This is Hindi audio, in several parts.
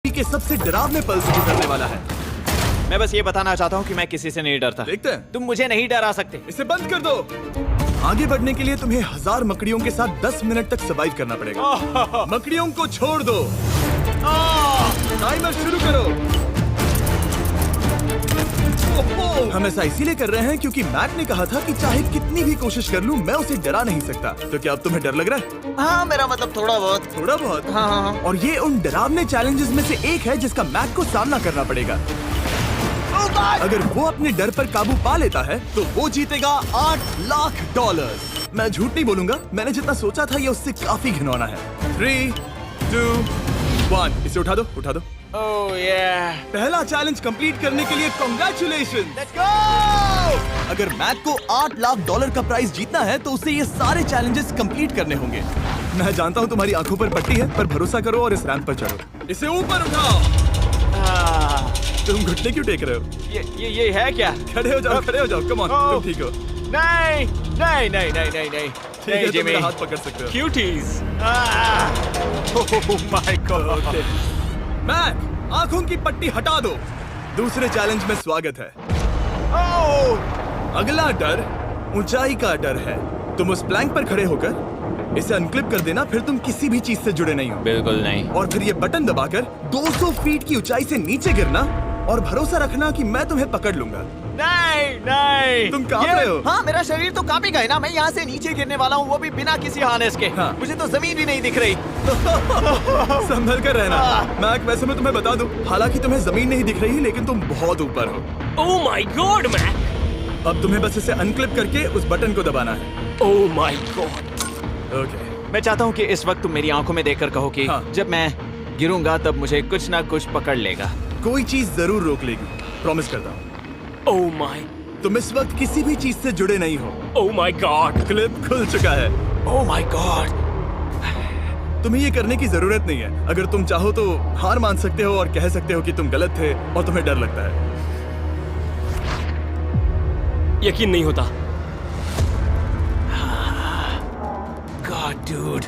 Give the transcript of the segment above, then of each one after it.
के सबसे डरावने पल से गुजरने वाला है। मैं बस ये बताना चाहता हूँ कि मैं किसी से नहीं डरता। देखते हैं। तुम मुझे नहीं डरा सकते। इसे बंद कर दो। आगे बढ़ने के लिए तुम्हें 1000 मकड़ियों के साथ 10 मिनट तक सर्वाइव करना पड़ेगा। मकड़ियों को छोड़ दो। टाइमर शुरू करो। हम ऐसा इसीलिए कर रहे हैं क्योंकि मैक ने कहा था कि चाहे कितनी भी कोशिश कर लूं, मैं उसे डरा नहीं सकता। तो क्या अब तुम्हें डर लग रहा है? हाँ, मेरा मतलब थोड़ा बहुत। थोड़ा बहुत? हाँ। और ये उन डरावने चैलेंजेस में से एक है जिसका मैक को सामना करना पड़ेगा। अगर वो अपने डर पर काबू पा लेता है तो वो जीतेगा $8 लाख। मैं झूठ नहीं बोलूंगा, मैंने जितना सोचा था ये उससे काफी घिनौना है। 3, 2, 1 इसे उठा दो, उठा दो। ओह yeah. पहला चैलेंज कंप्लीट करने के लिए कांग्रेचुलेशन। Let's go! अगर मैक को $8 लाख का प्राइज जीतना है तो उसे ये सारे चैलेंजेस कंप्लीट करने होंगे। मैं जानता हूँ तुम्हारी आंखों पर पट्टी है, पर भरोसा करो और इस रैंप पर चढ़ो। इसे ऊपर उठाओ। तुम घुटने क्यों टेक रहे हो? ये है क्या? खड़े हो जाओ, खड़े हो जाओ। कम ऑन, तुम ठीक हो? नहीं नहीं नहीं नहीं नहीं नहीं ठीक है, तुम मेरा हाथ पकड़ सकते हो। Cuties. Oh my god. Mac, आंखों की पट्टी हटा दो। दूसरे चैलेंज में स्वागत है। अगला डर ऊंचाई का डर है। तुम उस प्लैंक पर खड़े होकर इसे अनक्लिप कर देना, फिर तुम किसी भी चीज से जुड़े नहीं हो। बिल्कुल नहीं। और फिर ये बटन दबाकर 200 फीट की ऊंचाई से नीचे गिरना और भरोसा रखना कि मैं तुम्हें पकड़ लूंगा। नहीं नहीं। तुम कांप रहे हो? हाँ, मेरा शरीर तो कांपेगा ही ना। मैं यहाँ से नीचे गिरने वाला हूँ, वो भी बिना किसी हार्नेस के। हाँ। मुझे तो जमीन भी नहीं दिख रही। संभल कर रहना। मैक, वैसे मैं तुम्हें बता दूं, हालांकि तुम्हें जमीन नहीं दिख रही, लेकिन तुम बहुत ऊपर हो। Oh my god Mac! अब तुम्हें बस इसे अनक्लिप करके उस बटन को दबाना है। ओह माय गॉड! ओके। मैं चाहता हूँ कि इस वक्त तुम मेरी आंखों में देखकर कहो कि हाँ। जब मैं गिरूंगा तब मुझे कुछ ना कुछ पकड़ लेगा। कोई चीज जरूर रोक लेगी, प्रॉमिस करता हूँ। Oh my! तुम इस वक्त किसी भी चीज से जुड़े नहीं हो। Oh my God! क्लिप खुल चुका है। ओह माय गॉड। तुम्हें ये करने की जरूरत नहीं है। अगर तुम चाहो तो हार मान सकते हो और कह सकते हो कि तुम गलत थे और तुम्हें डर लगता है। यकीन नहीं होता। God dude.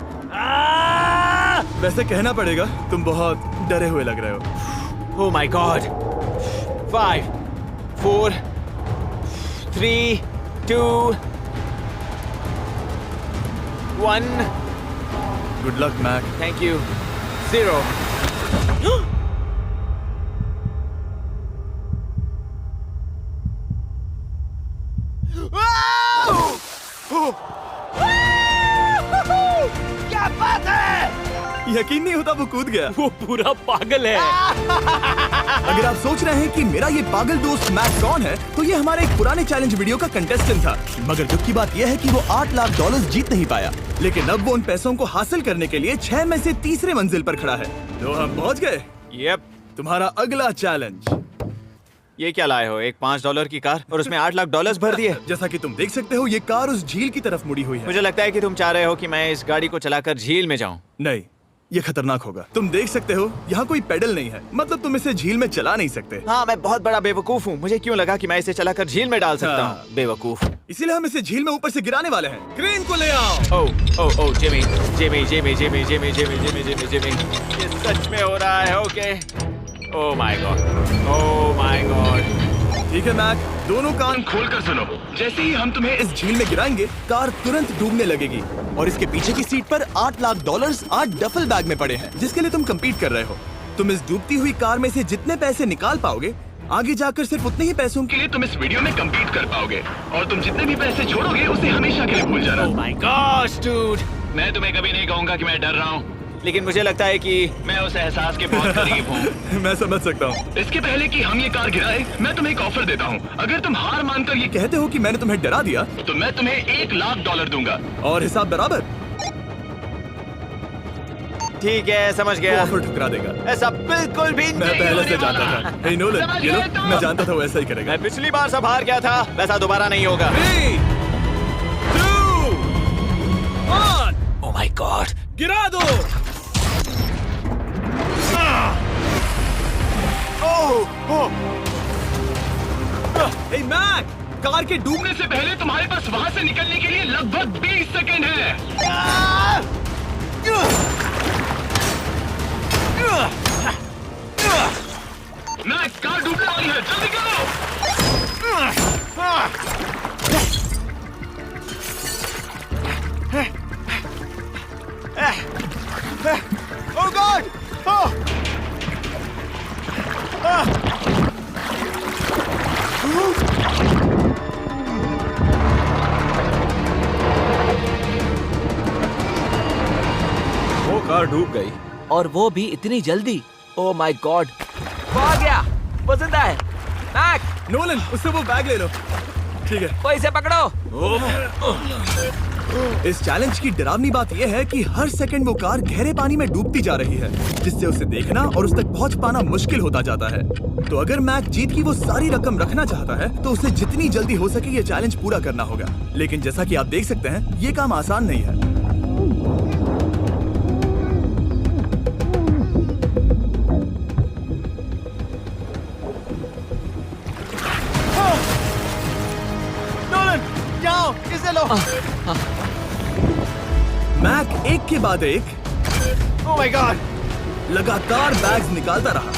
वैसे कहना पड़ेगा, तुम बहुत डरे हुए लग रहे हो। Oh my god. 5, 4, 3, 2, 1। Good luck Mac. Thank you. 0। क्या बात है? यकीन नहीं होता वो कूद गया। वो पूरा पागल है। अगर आप सोच रहे हैं कि मेरा ये पागल दोस्त मैक कौन है, तो ये हमारे एक पुराने चैलेंज वीडियो का कंटेस्टेंट था। मगर दुख की बात यह है कि वो $8 लाख जीत नहीं पाया। लेकिन अब वो उन पैसों को हासिल करने के लिए 6 में से तीसरे मंजिल पर खड़ा है। तो हम पहुंच गए। यप। तुम्हारा अगला चैलेंज। ये क्या लाए हो? एक $5 की कार और उसमें $8 लाख भर दिए। जैसा कि तुम देख सकते हो, ये कार उस झील की तरफ मुड़ी हुई है। मुझे लगता है कि तुम चाह रहे हो कि मैं इस गाड़ी को चलाकर झील में जाऊं। नहीं, ये खतरनाक होगा। तुम देख सकते हो यहाँ कोई पेडल नहीं है, मतलब तुम इसे झील में चला नहीं सकते। हाँ, मैं बहुत बड़ा बेवकूफ हूँ। मुझे क्यों लगा कि मैं इसे चलाकर झील में डाल सकता हाँ। हूँ? बेवकूफ। इसीलिए हम इसे झील में ऊपर से गिराने वाले हैं। क्रेन को ले आओ। Oh Jimmy Jimmy Jimmy Jimmy Jimmy Jimmy Jimmy Jimmy Jimmy, ये सच में हो रहा है? Okay. Oh my God. Oh my God. ठीक है मैक, दोनों कान खोलकर सुनो। जैसे ही हम तुम्हें इस झील में गिराएंगे, कार तुरंत डूबने लगेगी और इसके पीछे की सीट पर $8 लाख 8 डफल बैग में पड़े हैं, जिसके लिए तुम compete कर रहे हो। तुम इस डूबती हुई कार में से जितने पैसे निकाल पाओगे, आगे जाकर सिर्फ उतने ही पैसों के लिए तुम इस वीडियो में compete कर पाओगे। और तुम जितने भी पैसे छोड़ोगे उसे हमेशा के लिए भूल जाना। Oh my gosh dude. मैं तुम्हें कभी नहीं कहूंगा कि मैं डर रहा हूँ। लेकिन मुझे लगता है कि मैं उस एहसास के बहुत करीब हूँ। मैं समझ सकता हूँ। इसके पहले कि हम ये कार गिराए, मैं तुम्हें एक ऑफर देता हूँ। अगर तुम हार मानकर ये कहते हो कि मैंने तुम्हें डरा दिया, तो मैं तुम्हें $1 लाख दूंगा। और हिसाब बराबर। ठीक है, समझ वो गया। ऑफर ठुकरा देगा। ऐसा बिल्कुल भी मैं नहीं पहले होने से वाला। जानता था। हे नोलन, समझ ये लो, गए तुम? मैं जानता था वो ऐसा ही करेगा। मैं पिछली बार सब हार गया था, वैसा दोबारा नहीं होगा। 3, 2, 1 ओह माय गॉड। गिरा दो। हे मैक, कार के डूबने डूबने से पहले तुम्हारे पास वहाँ से निकलने के लिए लगभग 20 सेकेंड है। कार डूबने वाली है, जल्दी करो। Oh God! Oh! वो कार डूब गई। और वो भी इतनी जल्दी। ओ माय गॉड, वो आ गया, वो जिंदा है। मैक, नोलन, उससे वो बैग ले लो। ठीक है। कोई इसे पकड़ो। इस चैलेंज की डरावनी बात यह है कि हर सेकंड वो कार गहरे पानी में डूबती जा रही है, जिससे उसे देखना और उस तक पहुंच पाना मुश्किल होता जाता है। तो अगर मैक जीत की वो सारी रकम रखना चाहता है तो उसे जितनी जल्दी हो सके ये चैलेंज पूरा करना होगा। लेकिन जैसा कि आप देख सकते हैं, ये काम आसान नहीं है। नोलन, जाओ, इसे लो। मैक एक के बाद एक Oh my God! लगातार बैग्स निकालता रहा।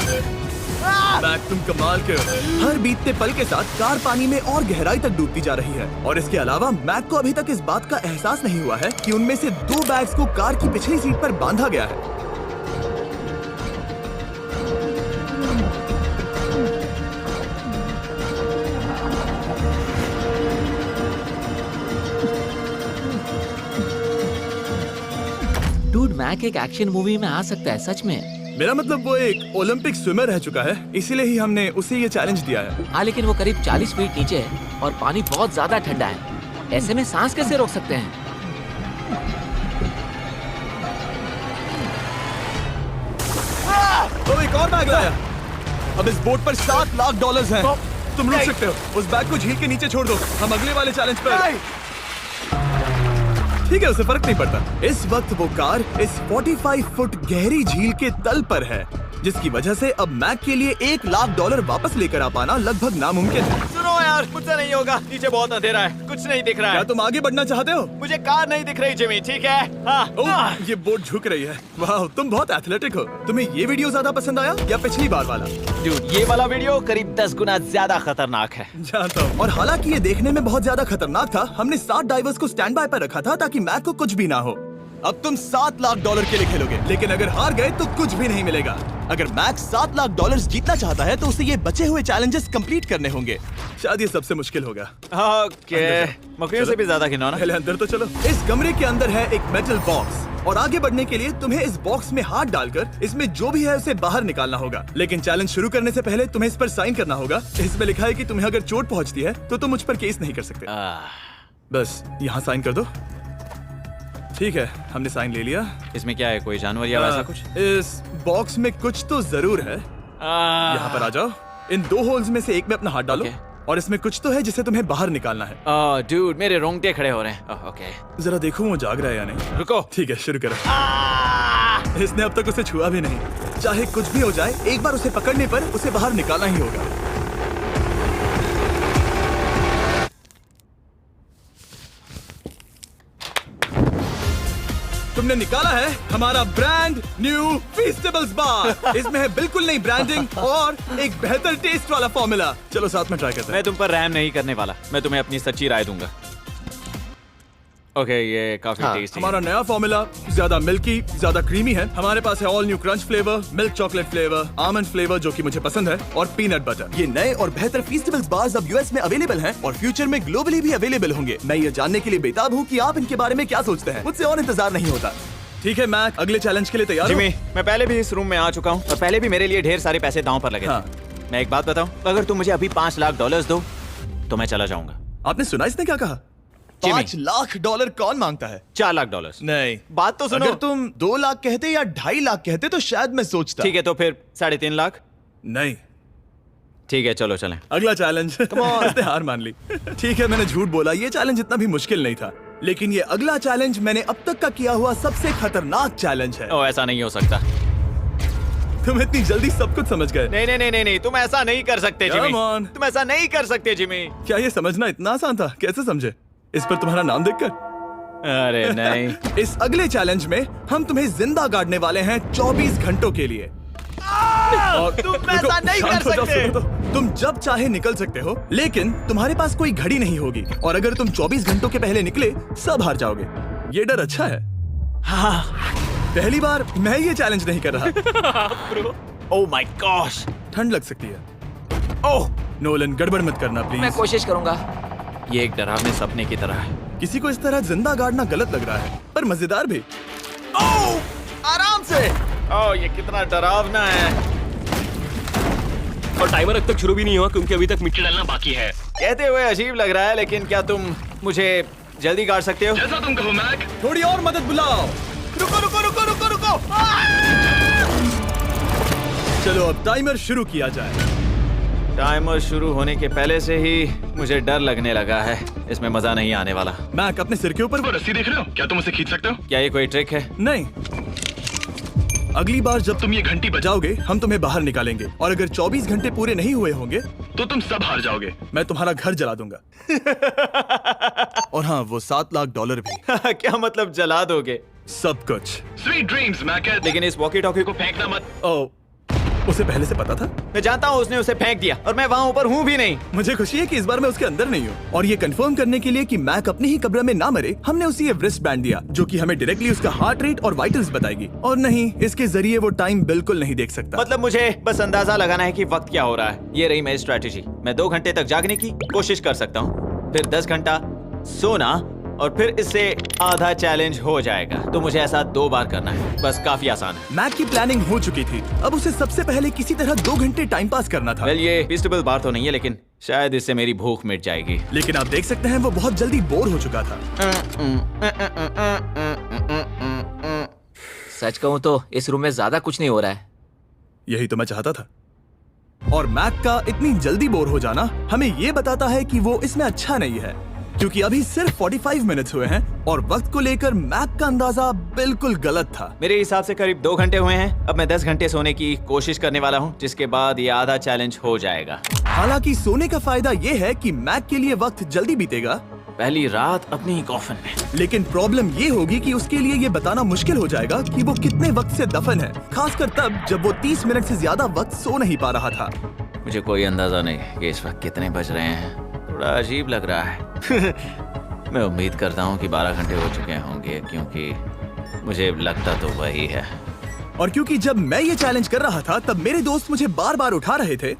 मैक, तुम कमाल के हो। हर बीतते पल के साथ कार पानी में और गहराई तक डूबती जा रही है और इसके अलावा मैक को अभी तक इस बात का एहसास नहीं हुआ है कि उनमें से 2 बैग्स को कार की पिछली सीट पर बांधा गया है। डूड, मैक एक एक्शन मूवी में आ सकता है, सच में। मेरा मतलब वो एक ओलंपिक स्विमर रह चुका है, इसीलिए ही हमने उसे ये चैलेंज दिया है। हाँ, लेकिन वो करीब 40 फीट नीचे है और पानी बहुत ज्यादा ठंडा है। ऐसे में सांस कैसे रोक सकते हैं? तो एक और बैग लाया। अब इस बोट पर $7 लाख हैं। तुम रुक सकते हो। उस बैग को झील के नीचे छोड़ दो। हम अगले वाले चैलेंज पर। ठीक है, उसे फर्क नहीं पड़ता। इस वक्त वो कार इस 45 फुट गहरी झील के तल पर है, जिसकी वजह से अब मैक के लिए $1 लाख वापस लेकर आ पाना लगभग नामुमकिन है। सुनो यार, मुझसे नहीं होगा। नीचे बहुत अंधेरा है, कुछ नहीं दिख रहा क्या है। तुम आगे बढ़ना चाहते हो? मुझे कार नहीं दिख रही जिमी, ठीक है? हाँ। ओह, ये बोट झुक रही है। वाह, तुम बहुत एथलेटिक हो। तुम्हें ये वीडियो ज्यादा पसंद आया या पिछली बार वाला? Dude, ये वाला वीडियो करीब 10 गुना ज्यादा खतरनाक है। जानता हूँ। और हालांकि ये देखने में बहुत ज्यादा खतरनाक था, हमने 7 डाइवर्स को स्टैंड बाय पर रखा था ताकि मैक को कुछ भी ना हो। अब तुम $7 लाख के लिए खेलोगे, लेकिन अगर हार गए तो कुछ भी नहीं मिलेगा। अगर मैक $7 लाख जीतना चाहता है तो उसे ये बचे हुए चैलेंजेस कंप्लीट करने होंगे। शायद ये सबसे मुश्किल होगा। ओके, मकड़ियों से भी ज्यादा गिनो ना। पहले अंदर तो चलो। इस कमरे के अंदर है एक मेटल बॉक्स और आगे बढ़ने के लिए तुम्हें इस बॉक्स में हाथ डालकर इसमें जो भी है उसे बाहर निकालना होगा। लेकिन चैलेंज शुरू करने से पहले तुम्हें इस पर साइन करना होगा। इसमें लिखा है कि तुम्हें अगर चोट पहुंचती है तो तुम मुझ पर केस नहीं कर सकते। बस यहाँ साइन कर दो। ठीक है, हमने साइन ले लिया। इसमें क्या है, कोई जानवर या वैसा कुछ? इस बॉक्स में कुछ तो जरूर है। यहाँ पर आ जाओ। इन 2 होल्स में से एक में अपना हाथ डालो। और इसमें कुछ तो है जिसे तुम्हें बाहर निकालना है। डूड, मेरे रोंगटे खड़े हो रहे हैं। ओके, जरा देखो वो जाग रहा है या नहीं। रुको। ठीक है, शुरू करो। इसने अब तक उसे छुआ भी नहीं। चाहे कुछ भी हो जाए, एक बार उसे पकड़ने पर उसे बाहर निकालना ही होगा। तुमने निकाला है हमारा ब्रांड न्यू फीस्टेबल्स बार। इसमें है बिल्कुल नई ब्रांडिंग और एक बेहतर टेस्ट वाला फॉर्मूला। चलो साथ में ट्राई करते हैं। मैं तुम पर रहम नहीं करने वाला। मैं तुम्हें अपनी सच्ची राय दूंगा। ओके, ये काफी टेस्टी है। हमारा नया फॉर्मूला ज्यादा मिल्की, ज्यादा क्रीमी है। हमारे पास है all new crunch flavour, milk chocolate flavour, almond flavour जो कि मुझे पसंद है, और पीनट बटर। ये नए और बेहतर फीस्टेबल्स बार्स अब यूएस में अवेलेबल हैं और फ्यूचर में ग्लोबली भी अवेलेबल होंगे। मैं ये जानने के लिए बेताब हूँ कि आप इनके बारे में क्या सोचते हैं। मुझसे और इंतजार नहीं होता। ठीक है मैक, अगले चैलेंज के लिए तैयार हो? जिमी, मैं पहले भी इस रूम में आ चुका हूँ और पहले भी मेरे लिए ढेर सारे पैसे दांव पर लगे थे। हाँ। मैं एक बात बताऊं, अगर तुम मुझे अभी $5 लाख दो तो मैं चला जाऊंगा। आपने सुना इसने क्या कहा? $5 लाख कौन मांगता है? $4 लाख। नहीं, बात तो सुनो। अगर तुम 2 लाख कहते या 2.5 लाख कहते तो शायद मैं सोचता। ठीक है, तो फिर 3.5 लाख। नहीं, ठीक है, चलो चलें। अगला चैलेंज। इसने हार मान ली। ठीक है, मैंने झूठ बोला। ये चैलेंज इतना भी मुश्किल नहीं था, लेकिन ये अगला चैलेंज मैंने अब तक का किया हुआ सबसे खतरनाक चैलेंज है। ओ, ऐसा नहीं हो सकता। तुम इतनी जल्दी सब कुछ समझ गए। नहीं नहीं नहीं नहीं, तुम ऐसा नहीं कर सकते जिमी। Come on. तुम ऐसा नहीं कर सकते जिमी। क्या ये समझना इतना आसान था? कैसे समझे? इस पर तुम्हारा नाम देखकर? अरे नहीं। इस अगले चैलेंज में हम तुम्हें जिंदा गाड़ने वाले हैं 24 घंटों के लिए। और तुम ऐसा नहीं शांत कर हो जाओ, सकते। सुनो तो। तुम जब चाहे निकल सकते हो, लेकिन तुम्हारे पास कोई घड़ी नहीं होगी, और अगर तुम 24 घंटों के पहले निकले सब हार जाओगे। ये डर अच्छा है। हाँ। पहली बार मैं ये चैलेंज नहीं कर रहा। Oh my gosh. ठंड लग सकती है। ओह, नोलन गड़बड़ मत करना मैं प्लीज। कोशिश करूंगा। ये एक डरावने सपने की तरह है। किसी को इस तरह जिंदा गाड़ना गलत लग रहा है, पर मजेदार भी। आराम से। ओह, ये कितना डरावना है। और टाइमर अब तक शुरू भी नहीं हुआ क्योंकि अभी तक मिट्टी डलना बाकी है। कहते हुए अजीब लग रहा है, लेकिन क्या तुम मुझे जल्दी गाड़ सकते हो? जैसा तुम कहो मैक। थोड़ी और मदद बुलाओ। रुको रुको रुको रुको रुको। चलो अब टाइमर शुरू किया जाए। टाइमर शुरू होने के पहले से ही मुझे डर लगने लगा है। इसमें मजा नहीं आने वाला। मैक अपने सिर के ऊपर। वो रस्सी देख रहे हो? क्या तुम उसे खींच सकते हो? क्या ये कोई ट्रिक है? नहीं, अगली बार जब तुम ये घंटी बजाओ जाओगे हम तुम्हें बाहर निकालेंगे, और अगर 24 घंटे पूरे नहीं हुए होंगे तो तुम सब हार जाओगे। मैं तुम्हारा घर जला दूंगा। और हाँ, वो $7 लाख भी। क्या मतलब जला दोगे? सब कुछ। Sweet dreams Mac. लेकिन इस वॉकी टॉकी को फेंकना मत। ओ, उसे पहले से पता था? मैं जानता हूँ उसने उसे फेंक दिया, और मैं वहाँ ऊपर हूँ भी नहीं। मुझे खुशी है कि इस बार मैं उसके अंदर नहीं हूँ। और ये कंफर्म करने के लिए कि मैक अपनी ही कब्र में ना मरे, हमने उसे ये रिस्ट बैंड दिया, जो कि हमें डायरेक्टली उसका हार्ट रेट और वाइटल्स बताएगी। और नहीं, इसके जरिए वो टाइम बिल्कुल नहीं देख सकता। मतलब मुझे बस अंदाजा लगाना है कि वक्त क्या हो रहा है। ये रही मेरी स्ट्रेटेजी। मैं 2 घंटे तक जागने की कोशिश कर सकता हूँ, फिर 10 घंटा सोना, और फिर इससे आधा चैलेंज हो जाएगा। तो मुझे ऐसा 2 बार करना है, बस काफी आसान है। मैक की प्लानिंग हो चुकी थी, अब उसे सबसे पहले किसी तरह 2 घंटे टाइम पास करना था। वेल, ये फीस्टेबल बार तो नहीं है, लेकिन शायद इससे मेरी भूख मिट जाएगी। लेकिन आप देख सकते हैं वो बहुत जल्दी बोर हो चुका था। सच कहूँ तो इस रूम में ज्यादा कुछ नहीं हो रहा है। यही तो मैं चाहता था। और मैक का इतनी जल्दी बोर हो जाना हमें ये बताता है कि वो इसमें अच्छा नहीं है, क्योंकि अभी सिर्फ 45 मिनट हुए हैं, और वक्त को लेकर मैक का अंदाजा बिल्कुल गलत था। मेरे हिसाब से करीब 2 घंटे हुए हैं। अब मैं 10 घंटे सोने की कोशिश करने वाला हूँ, जिसके बाद ये आधा चैलेंज हो जाएगा। हालांकि सोने का फायदा ये है कि मैक के लिए वक्त जल्दी बीतेगा, पहली रात अपनी ही कॉफिन में। लेकिन प्रॉब्लम ये होगी कि उसके लिए ये बताना मुश्किल हो जाएगा कि वो कितने वक्त से दफन है, खासकर तब जब वो 30 मिनट से ज्यादा वक्त सो नहीं पा रहा था। मुझे कोई अंदाजा नहीं कि इस वक्त कितने बज रहे हैं। थोड़ा अजीब लग रहा है। मैं उम्मीद करता हूँ कि 12 घंटे हो चुके होंगे, क्योंकि मुझे लगता तो वही है। और क्योंकि जब मैं ये चैलेंज कर रहा था तब मेरे दोस्त मुझे बार बार उठा रहे थे,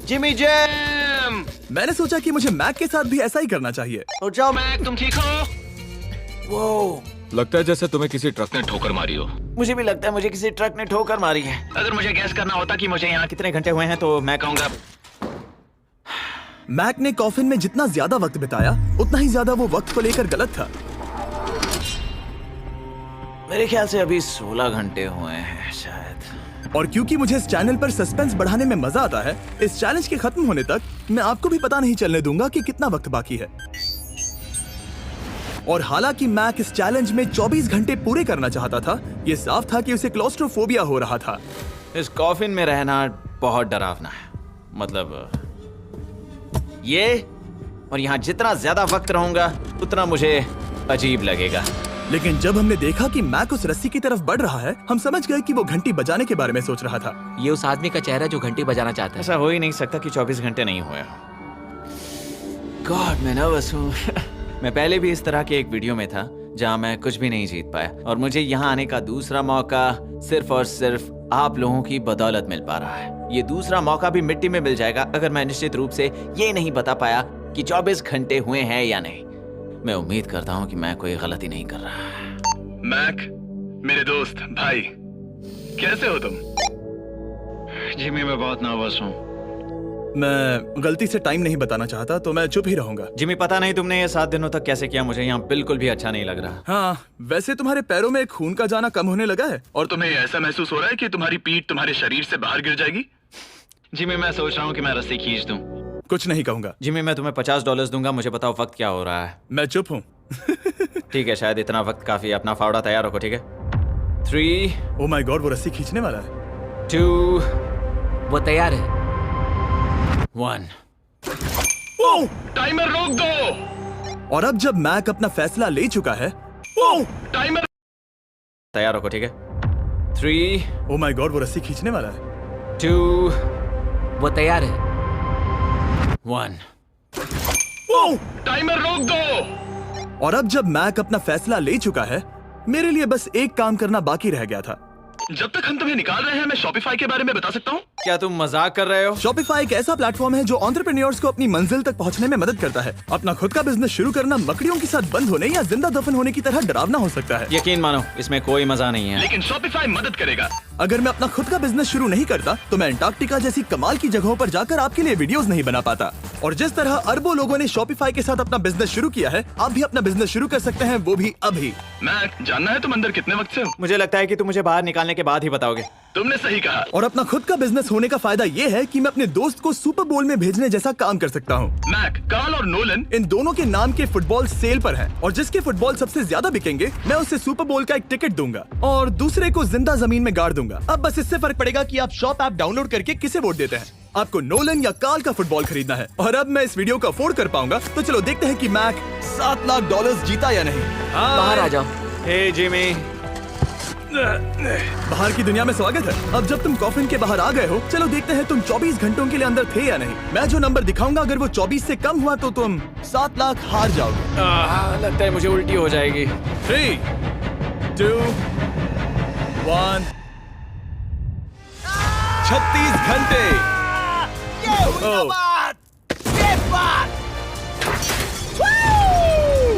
जिमी जैम। मैंने सोचा कि मुझे मैक के साथ भी ऐसा ही करना चाहिए। तो जाओ। मैक तुम ठीक हो? वो लगता है जैसे तुम्हें किसी ट्रक ने ठोकर मारी हो। मुझे भी लगता है मुझे किसी ट्रक ने ठोकर मारी है। अगर मुझे गैस करना होता कि मुझे यहाँ कितने घंटे हुए हैं तो मैं कहूँगा मैक ने कॉफिन में जितना ज्यादा वक्त बिताया उतना ही ज्यादा वो वक्त को लेकर गलत था। मेरे ख्याल से अभी 16 घंटे हुए हैं शायद। और क्योंकि मुझे इस चैनल पर सस्पेंस बढ़ाने में मजा आता है, इस चैलेंज के खत्म होने तक मैं आपको भी पता नहीं चलने दूंगा कि कितना वक्त बाकी है। और हालांकि मैक इस चैलेंज में 24 घंटे पूरे करना चाहता था, ये साफ था कि उसे क्लॉस्ट्रोफोबिया हो रहा था। इस कॉफिन में रहना बहुत डरावना है। मतलब ये, और यहाँ जितना ज्यादा वक्त रहूंगा उतना मुझे अजीब लगेगा। लेकिन जब हमने देखा कि मैक उस रस्सी की तरफ बढ़ रहा है, हम समझ गए कि वो घंटी बजाने के बारे में सोच रहा था। ये उस आदमी का चेहरा जो घंटी बजाना चाहता है। ऐसा हो ही नहीं सकता कि 24 घंटे नहीं हुए। गॉड, मैं नर्वस हूँ। मैं पहले भी इस तरह के एक वीडियो में था जहाँ मैं कुछ भी नहीं जीत पाया, और मुझे यहाँ आने का दूसरा मौका सिर्फ और सिर्फ आप लोगों की बदौलत मिल पा रहा है। ये दूसरा मौका भी मिट्टी में मिल जाएगा अगर मैं निश्चित रूप से ये नहीं बता पाया कि 24 घंटे हुए हैं या नहीं। मैं उम्मीद करता हूँ कि मैं कोई गलती नहीं कर रहा। मैक, मेरे दोस्त भाई, कैसे हो तुम? जिमी, मैं बहुत नर्वस हूँ। मैं गलती से टाइम नहीं बताना चाहता, तो मैं चुप ही रहूंगा। जिमी, पता नहीं तुमने ये 7 दिनों तक कैसे किया, मुझे यहाँ बिल्कुल भी अच्छा नहीं लग रहा। हाँ, वैसे तुम्हारे पैरों में खून का जाना कम होने लगा है। और तुम्हें ऐसा महसूस हो रहा है कि तुम्हारी पीठ तुम्हारे शरीर से बाहर गिर जाएगी? जिमी, मैं सोच रहा हूँ कि मैं रस्सी खींच दूं। कुछ नहीं कहूंगा। जिमी, मैं तुम्हें $50 दूंगा, मुझे बताओ वक्त क्या हो रहा है। मैं चुप हूँ। ठीक है, शायद इतना वक्त काफी है। अपना फावड़ा तैयार रखो, ठीक है? 3, ओह माय गॉड, वो रस्सी खींचने वाला है। 2, वो तैयार है। 1। ओह! टाइमर रोक दो। और अब जब मैक अपना फैसला ले चुका है, ओह! टाइमर तैयार रखो, ठीक है? 3, ओह माय गॉड, वो रस्सी खींचने वाला है। 2 वो तैयार है। 1 टाइमर रोक दो। और अब जब मैक अपना फैसला ले चुका है, मेरे लिए बस एक काम करना बाकी रह गया था। जब तक हम तुम्हें निकाल रहे हैं, मैं शॉपिफाई के बारे में बता सकता हूँ। क्या तुम मजाक कर रहे हो? शॉपिफाई एक ऐसा प्लेटफॉर्म है जो एंटरप्रेन्योर्स को अपनी मंजिल तक पहुंचने में मदद करता है। अपना खुद का बिजनेस शुरू करना मकड़ियों के साथ बंद होने या जिंदा दफन होने की तरह डरावना हो सकता है। यकीन मानो, इसमें कोई मजा नहीं है। लेकिन शॉपिफाई मदद करेगा। अगर मैं अपना खुद का बिजनेस शुरू नहीं करता तो मैं अंटार्कटिका जैसी कमाल की जगहों पर जाकर आपके लिए वीडियोस नहीं बना पाता। और जिस तरह अरबों लोगों ने शॉपिफाई के साथ अपना बिजनेस शुरू किया है, आप भी अपना बिजनेस शुरू कर सकते हैं, वो भी अभी। मैक, जानना है तुम अंदर कितने वक्त से हो? मुझे लगता है कि तुम मुझे बाहर निकालने के बाद ही बताओगे। तुमने सही कहा। और अपना खुद का बिजनेस होने का फायदा ये है कि मैं अपने दोस्त को सुपर बोल में भेजने जैसा काम कर सकता हूँ। मैक, कार्ल और नोलन इन दोनों के नाम के फुटबॉल सेल पर हैं और जिसके फुटबॉल सबसे ज्यादा बिकेंगे, मैं उसे सुपर बोल का एक टिकट दूंगा और दूसरे को जिंदा जमीन में गाड़ दूंगा। अब बस इससे फर्क पड़ेगा कि आप शॉप ऐप डाउनलोड करके किसे वोट देते हैं। आपको नोलन या कार्ल का फुटबॉल खरीदना है। और अब मैं इस वीडियो को अफोर्ड कर पाऊंगा, तो चलो देखते हैं कि मैक $7 लाख जीता या नहीं। बाहर आ जाओ। हे जिमी, बाहर की दुनिया में स्वागत है। अब जब तुम कॉफिन के बाहर आ गए हो, चलो देखते हैं तुम 24 घंटों के लिए अंदर थे या नहीं। मैं जो नंबर दिखाऊंगा, अगर वो 24 से कम हुआ तो तुम 7 लाख हार जाओगे। लगता है मुझे उल्टी हो जाएगी। 3, 2, 1। 36 घंटे।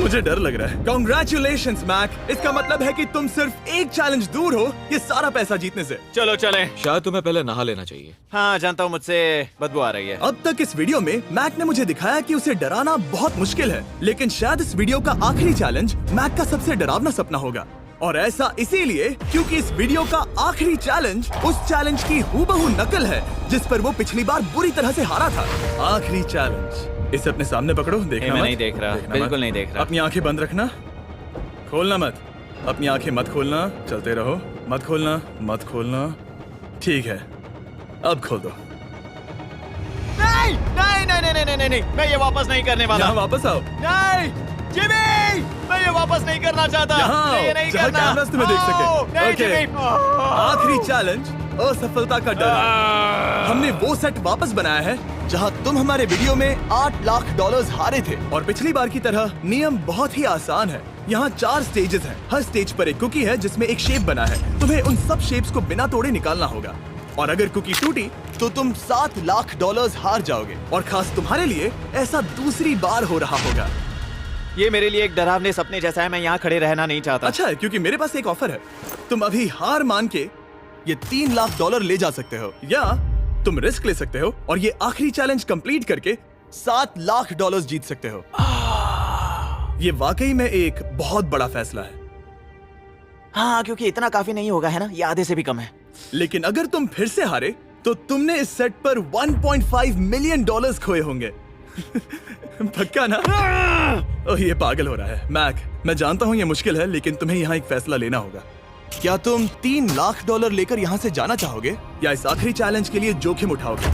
मुझे डर लग रहा है। Congratulations, Mac. इसका मतलब है कि तुम सिर्फ एक चैलेंज दूर हो ये सारा पैसा जीतने से। चलो चलें। शायद तुम्हें पहले नहा लेना चाहिए। हाँ, जानता हूँ, मुझसे बदबू आ रही है। अब तक इस वीडियो में मैक ने मुझे दिखाया कि उसे डराना बहुत मुश्किल है, लेकिन शायद इस वीडियो का आखिरी चैलेंज मैक का सबसे डरावना सपना होगा। और ऐसा इसीलिए क्योंकि इस वीडियो का आखिरी चैलेंज उस चैलेंज की हूबहू नकल है जिस पर वो पिछली बार बुरी तरह से हारा था। आखिरी चैलेंज। इसे अपने सामने पकड़ो, देखना मैं मत। नहीं देख रहा, देखना बिल्कुल मत। नहीं देख रहा। अपनी आंखें बंद रखना, खोलना मत। अपनी आंखें मत खोलना, चलते रहो। मत खोलना, मत खोलना। ठीक है, अब खोल दो। नहीं नहीं नहीं नहीं नहीं नहीं नहीं, मैं ये वापस नहीं करने वाला। यहाँ वापस आओ। नहीं जिमी, मैं ये वापस नहीं करना चाहता। यहाँ मैं ये आओ, नहीं जहाँ करना। कैमरास तुम्हें देख सके। ओ, नहीं ओके। जिमी। आखिरी चैलेंज असफलता का डर है। हमने वो सेट वापस बनाया है जहां तुम हमारे वीडियो में $8 लाख हारे थे। और पिछली बार की तरह नियम बहुत ही आसान है। यहाँ 4 स्टेजेस हैं। हर स्टेज पर एक कुकी है जिसमें एक शेप बना है। तुम्हें उन सब शेप्स को बिना तोड़े निकालना होगा। और अगर कुकी टूटी तो तुम $7 लाख हार जाओगे। और खास तुम्हारे लिए ऐसा दूसरी बार हो रहा होगा। ये मेरे लिए एक डरावने सपने जैसा है। मैं यहाँ खड़े रहना नहीं चाहता। अच्छा है, क्योंकि मेरे पास एक ऑफर है। तुम अभी हार मान के ये $3 लाख ले जा सकते हो, या तुम रिस्क ले सकते हो और ये आखिरी चैलेंज कंप्लीट करके $7 लाख जीत सकते हो। ये वाकई में एक बहुत बड़ा फैसला है। हाँ, क्योंकि इतना काफी नहीं होगा, है ना? ये आधे से भी कम है। लेकिन अगर तुम फिर से हारे तो तुमने इस सेट पर $1.5 मिलियन खोए होंगे। पक्का ना? ओह, ये पागल हो रहा है। मैक, मैं जानता हूँ ये मुश्किल है, लेकिन तुम्हें यहाँ एक फैसला लेना होगा। क्या तुम $3 लाख लेकर यहाँ से जाना चाहोगे या इस आखिरी चैलेंज के लिए जोखिम उठाओगे?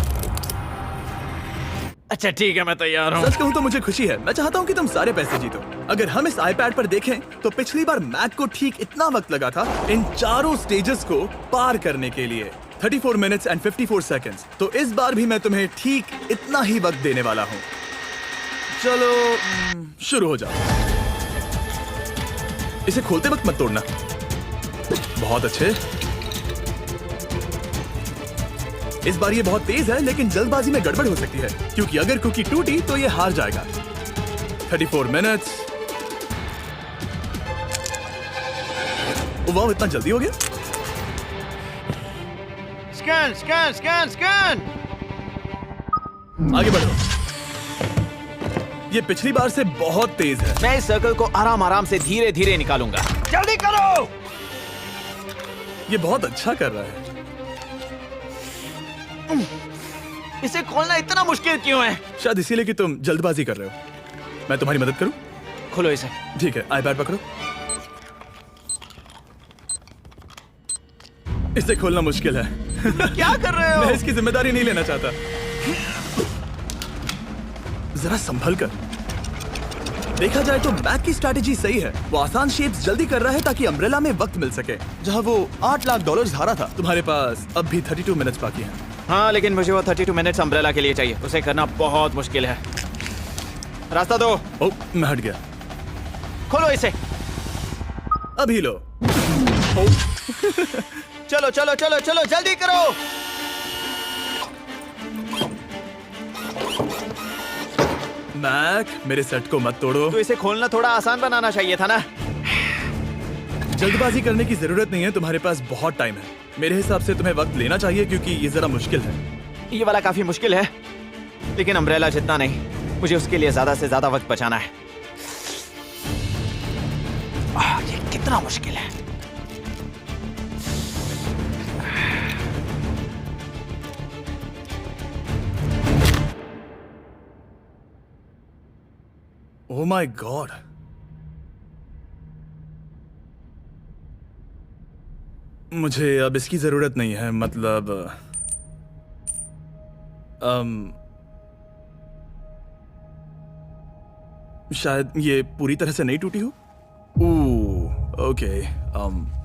अच्छा ठीक है, मैं तैयार हूँ। सच कहूँ तो मुझे खुशी है। मैं चाहता हूँ कि तुम सारे पैसे जीतो। अगर हम इस iPad पर देखें तो पिछली बार मैक को ठीक इतना वक्त लगा था इन चारों स्टेजेस को पार करने के लिए, 34 मिनट्स एंड 54 सेकंड्स। तो इस बार भी मैं तुम्हें ठीक इतना ही वक्त देने वाला हूँ। चलो शुरू हो जाओ। इसे खोलते वक्त मत तोड़ना। बहुत अच्छे। इस बार ये बहुत तेज है, लेकिन जल्दबाजी में गड़बड़ हो सकती है, क्योंकि अगर कुकी टूटी तो ये हार जाएगा। 34 मिनट्स। वाह, इतना जल्दी हो गया। Scan scan scan scan. आगे बढ़ो। ये पिछली बार से बहुत तेज है। मैं इस सर्कल को आराम आराम से धीरे धीरे निकालूंगा। जल्दी करो। ये बहुत अच्छा कर रहा है। इसे खोलना इतना मुश्किल क्यों है? शायद इसीलिए कि तुम जल्दबाजी कर रहे हो। मैं तुम्हारी मदद करूं? खोलो इसे। ठीक है, iPad पकड़ो। इसे खोलना मुश्किल है। क्या कर रहे हो? मैं इसकी जिम्मेदारी नहीं लेना चाहता। जरा संभल कर। देखा जाए तो मैक की स्ट्रैटेजी सही है। वो आसान शेप्स जल्दी कर रहा है ताकि अम्ब्रेला में वक्त मिल सके। जहां वो $8 लाख हारा था, तुम्हारे पास अब भी 32 मिनट्स बाकी हैं। हाँ, लेकिन मुझे वो 32 मिनट्स अम्ब्रेला के लिए चाहिए। उसे करना बहुत मुश्किल है। रास्ता दो। ओ, मैं हट गया। खोलो इसे। अभी लो। चलो चलो चलो चलो जल्दी करो। मैक, मेरे सेट को मत तोड़ो। तो इसे खोलना थोड़ा आसान बनाना चाहिए था ना। जल्दबाजी करने की जरूरत नहीं है, तुम्हारे पास बहुत टाइम है। मेरे हिसाब से तुम्हें वक्त लेना चाहिए क्योंकि ये जरा मुश्किल है। ये वाला काफी मुश्किल है, लेकिन अम्ब्रेला जितना नहीं। मुझे उसके लिए ज्यादा से ज्यादा वक्त बचाना है। ये कितना मुश्किल है। ओह माय गॉड। मुझे अब इसकी जरूरत नहीं है, मतलब शायद ये पूरी तरह से नहीं टूटी हो। ओके।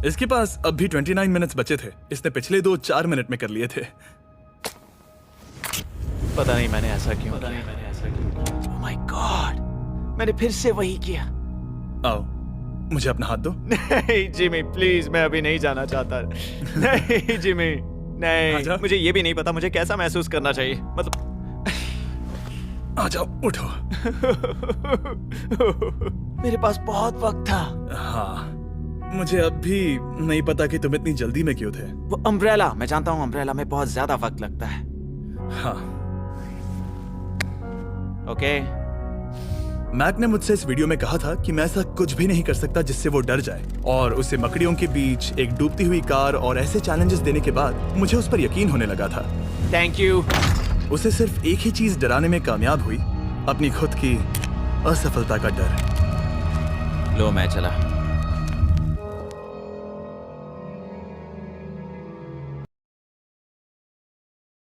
इसके पास अब भी 29 मिनट्स बचे थे। इसने पिछले 4 मिनट में कर लिए थे। पता नहीं मैंने ऐसा क्यों किया। ओह माय गॉड, मैंने फिर से वही किया। आओ, मुझे अपना हाथ दो। नहीं जिमी, प्लीज, मैं अभी नहीं जाना चाहता। नहीं जिमी, नहीं। आजा। मुझे ये भी नहीं पता मुझे कैसा महसूस करना चाहिए। मतलब आ जाओ, उठो। मेरे पास बहुत वक्त था। हाँ, मुझे अब भी नहीं पता कि तुम इतनी जल्दी में क्यों थे। वो अम्ब्रेला, मैं जानता हूँ अम्ब्रेला में बहुत ज्यादा वक्त लगता है। हाँ। ओके। मैक ने मुझसे इस वीडियो में कहा था कि मैं ऐसा कुछ भी नहीं कर सकता जिससे वो डर जाए, और उसे मकड़ियों के बीच एक डूबती हुई कार और ऐसे चैलेंजेस देने के बाद मुझे उस पर यकीन होने लगा था। Thank you. उसे सिर्फ एक ही चीज डराने में कामयाब हुई, अपनी खुद की असफलता का डर। लो, मैं चला।